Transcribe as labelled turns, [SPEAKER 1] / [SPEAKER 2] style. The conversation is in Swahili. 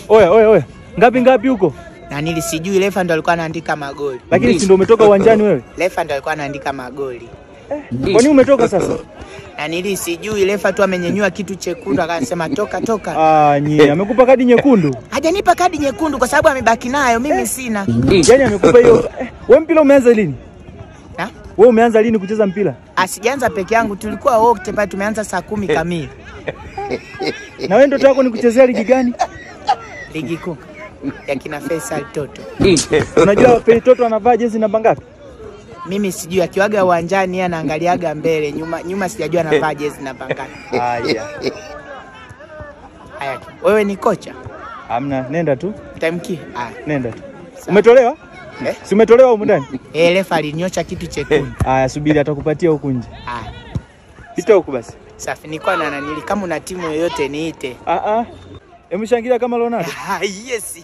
[SPEAKER 1] Oya. Ngapi huko?
[SPEAKER 2] Na nilisijui refa ndo alikuwa anaandika magoli.
[SPEAKER 1] Lakini si ndo umetoka uwanjani wewe?
[SPEAKER 2] Refa ndo alikuwa anaandika magoli.
[SPEAKER 1] Kwa nini umetoka sasa?
[SPEAKER 2] Na nilisijui refa tu amenyenyua kitu chekundu akasema toka.
[SPEAKER 1] Nyie, amekupa kadi nyekundu?
[SPEAKER 2] Hajanipa kadi nyekundu kwa sababu amebaki nayo, mimi sina.
[SPEAKER 1] Yaani amekupa hiyo. Wewe mpira umeanza lini?
[SPEAKER 2] Ha?
[SPEAKER 1] Wewe umeanza lini kucheza mpira?
[SPEAKER 2] Asijaanza peke yangu, tulikuwa wote pale tumeanza saa 10 kamili.
[SPEAKER 1] Na wewe ndoto yako ni kuchezea ligi gani?
[SPEAKER 2] Ligi kuu ya kina Faisal Toto.
[SPEAKER 1] Unajua Faisal Toto anavaa jezi namba ngapi?
[SPEAKER 2] Mimi sijui, akiwaga uwanjani yeye anaangaliaga mbele, nyuma sijajua anavaa jezi namba ngapi.
[SPEAKER 1] Haya.
[SPEAKER 2] Wewe ni kocha?
[SPEAKER 1] Hamna, nenda tu.
[SPEAKER 2] Tamki.
[SPEAKER 1] Nenda tu. Umetolewa? Si umetolewa huko ndani?
[SPEAKER 2] Refa alinyosha kitu chekundu.
[SPEAKER 1] Haya, subiri atakupatia huko nje. Pita huko basi.
[SPEAKER 2] Safi, niko na nili kama una timu yoyote niite.
[SPEAKER 1] Hebu shangilia kama Ronaldo.
[SPEAKER 2] Yes.